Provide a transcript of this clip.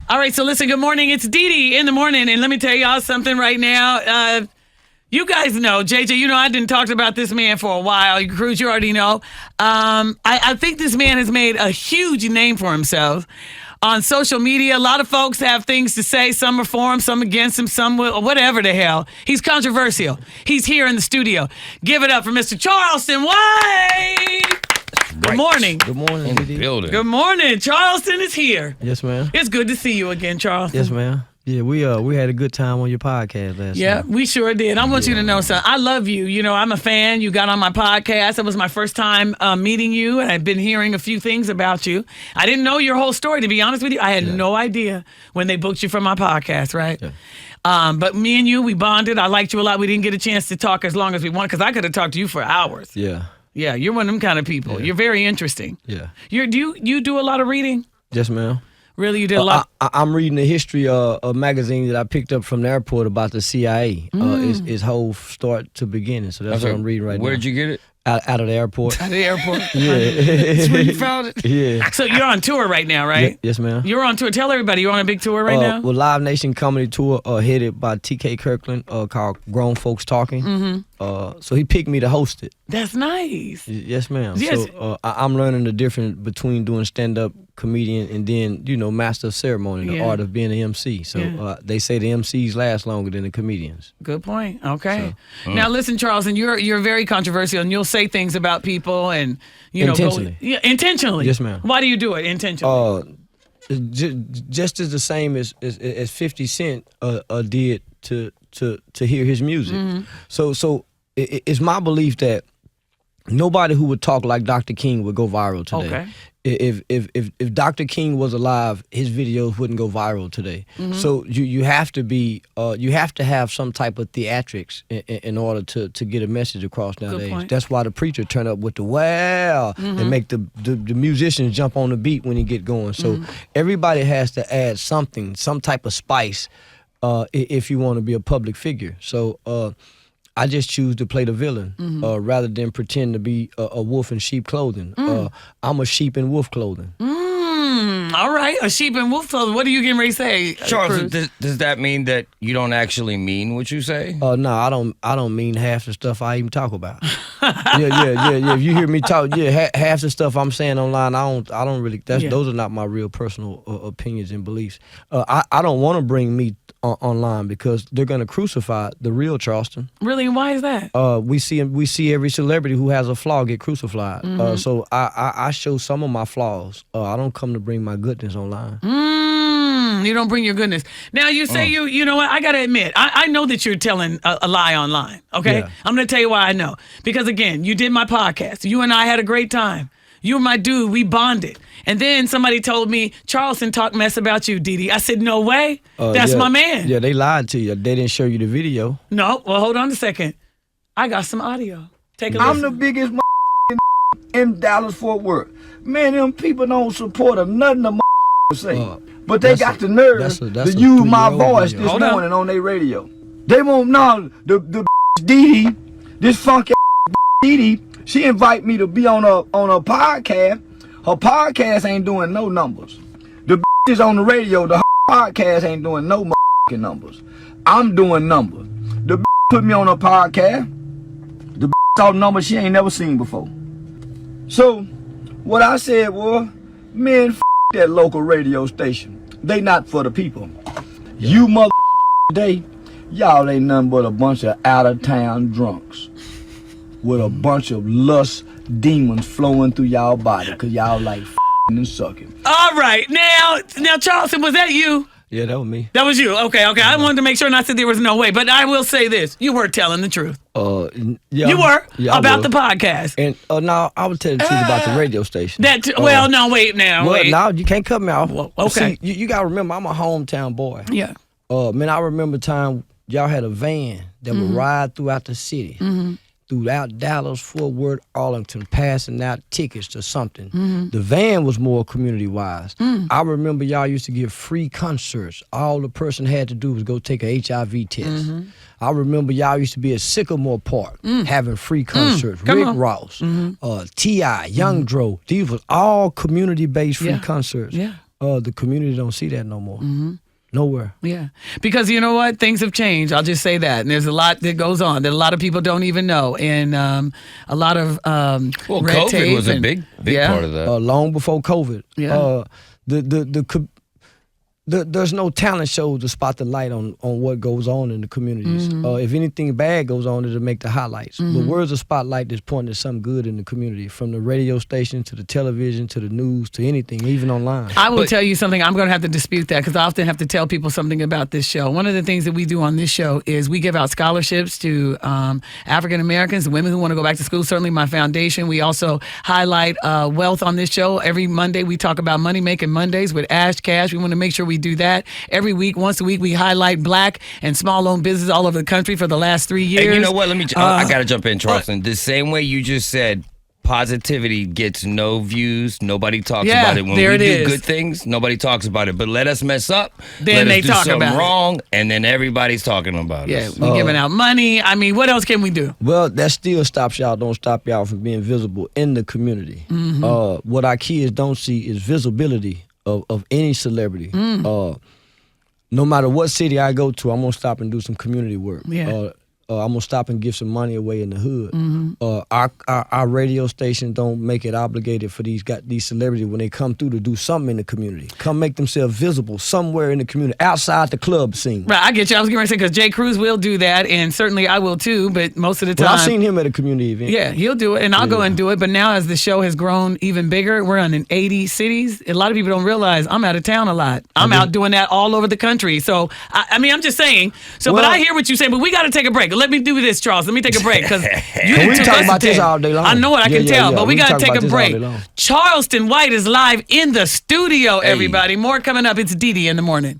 All right, so listen, good morning. It's DeDe in the morning, and let me tell y'all something right now. You guys know, JJ, you know I didn't talk about this man for a while. Cruz, you already know. I think this man has made a huge name for himself on social media. A lot of folks have things to say. Some are for him, some against him, some whatever the hell. He's controversial. He's here in the studio. Give it up for Mr. Charleston White. Good morning. Good morning, DeDe. Building. Good morning. Charleston is here. Yes, ma'am. It's good to see you again, Charleston. Yes, ma'am. Yeah, we had a good time on your podcast last Yeah, night. we sure did. I want you to know something. I love you. You know, I'm a fan. You got on my podcast. It was my first time meeting you, and I've been hearing a few things about you. I didn't know your whole story, to be honest with you. I had no idea when they booked you for my podcast, right? Yeah. But me and you, we bonded. I liked you a lot. We didn't get a chance to talk as long as we wanted because I could have talked to you for hours. Yeah. Yeah, you're one of them kind of people. Yeah. You're very interesting. Yeah. Do you do a lot of reading? Yes, ma'am. Really, you did a lot? I'm reading the history of a magazine that I picked up from the airport about the CIA. Its whole start to beginning. So that's what I'm reading right now. Where'd you get it? Out of the airport. At the airport? Yeah. That's where you found it? Yeah. So you're on tour right now, right? Yes, ma'am. You're on tour. Tell everybody you're on a big tour right now. Well, Live Nation Comedy Tour headed by TK Kirkland called Grown Folks Talking. Mm-hmm. So he picked me to host it. That's nice. Yes, ma'am. Yes. So I'm learning the difference between doing stand-up comedian and then, master of ceremony, the art of being an MC. So they say the MCs last longer than the comedians. Good point. Okay. So, now listen, Charleston, you're very controversial, and you'll say things about people, and intentionally. Intentionally. Yes, ma'am. Why do you do it intentionally? Just as the same as 50 Cent did to hear his music. Mm-hmm. So it's my belief that nobody who would talk like Dr. King would go viral today. Okay. If Dr. King was alive, his videos wouldn't go viral today. Mm-hmm. So you have to be you have to have some type of theatrics in order to get a message across nowadays. That's why the preacher turn up with the wow and make the musicians jump on the beat when he get going. So everybody has to add something, some type of spice if you want to be a public figure. So I just choose to play the villain rather than pretend to be a wolf in sheep clothing. I'm a sheep in wolf clothing. All right, a sheep in wolf clothing. What are you getting ready to say, Charles? Does that mean that you don't actually mean what you say? No, I don't mean half the stuff I even talk about. Yeah. If you hear me talk, half the stuff I'm saying online, I don't really. Those are not my real personal opinions and beliefs. I don't want to bring me online because they're going to crucify the real Charleston. Really? Why is that? We see every celebrity who has a flaw get crucified. So I show some of my flaws. I don't come to bring my goodness online. You don't bring your goodness. Now you say you know what? I gotta admit, I know that you're telling a lie online. Okay, Yeah. I'm gonna tell you why I know. Because again, you did my podcast. You and I had a great time. You were my dude. We bonded. And then somebody told me, Charleston talked mess about you, DeDe. I said, no way. That's my man. Yeah, they lied to you. They didn't show you the video. No. Well, hold on a second. I got some audio. Take a listen. I'm the biggest in Dallas-Fort Worth. Man, them people don't support nothing the say. But they got the nerve to use my voice this morning on their radio. They won't know the DeDe, this funky DeDe, she invite me to be on a podcast. Her podcast ain't doing no numbers. The is on the radio, the podcast ain't doing no numbers. I'm doing numbers. The put me on a podcast. The saw numbers she ain't never seen before. So, what I said was, man, that local radio station. They not for the people. You today, y'all ain't nothing but a bunch of out-of-town drunks with a bunch of lust demons flowing through y'all body because y'all like and sucking. All right. Now, Charleston, was that you? Yeah, that was me. That was you. Okay. I wanted to make sure, and I said there was no way. But I will say this. You were telling the truth. Yeah. You were about the was. podcast. And now I would tell the truth about the radio station. Wait. Now you can't cut me off. Well, okay. See, you got to remember, I'm a hometown boy. Yeah. Man, I remember time y'all had a van that would ride throughout the city. Throughout Dallas, Fort Worth, Arlington, passing out tickets to something. The van was more community-wise. I remember y'all used to give free concerts. All the person had to do was go take a HIV test. I remember y'all used to be at Sycamore Park having free concerts. Rick Ross, T.I., Young Dro. These was all community-based free concerts. Yeah. the community don't see that no more. Nowhere. Yeah. Because you know what? Things have changed. I'll just say that. And there's a lot that goes on that a lot of people don't even know. And a lot of red COVID tape was a big part of that. Long before COVID. Yeah. There's no talent show to spot the light on what goes on in the communities. If anything bad goes on, it'll make the highlights. But where's the spotlight that's pointing to something good in the community? From the radio station to the television to the news to anything, even online. I will tell you something. I'm going to have to dispute that because I often have to tell people something about this show. One of the things that we do on this show is we give out scholarships to African Americans, women who want to go back to school. Certainly my foundation. We also highlight wealth on this show. Every Monday we talk about Money Making Mondays with Ash Cash. We want to make sure we do that. Every week, once a week, we highlight black and small-owned businesses all over the country for the last 3 years. And you know what? I got to jump in, Charleston. The same way you just said, positivity gets no views. Nobody talks about it. When we do good things, nobody talks about it. But let us mess up. Then they talk about it. Wrong, and then everybody's talking about it. Yeah, we're giving out money. I mean, what else can we do? Well, that still don't stop y'all from being visible in the community. What our kids don't see is visibility of any celebrity. No matter what city I go to, I'm gonna stop and do some community work. I'm gonna stop and give some money away in the hood. Our radio station don't make it obligated for these celebrities when they come through to do something in the community. Come make themselves visible somewhere in the community, outside the club scene. Right, I get you. I was going to say, because Jay Cruz will do that, and certainly I will too, but most of the time... Well, I've seen him at a community event. Yeah, he'll do it, and I'll go and do it, but now as the show has grown even bigger, we're in 80 cities. A lot of people don't realize I'm out of town a lot. I'm out doing that all over the country. So, I mean, I'm just saying. So, but I hear what you're saying, but we got to take a break. Let me do this, Charles. Let me take a break, because you didn't talk about this all day long. I know what I can tell, but we got to take a break. Long. Charleston White is live in the studio, everybody. More coming up. It's DeDe in the morning.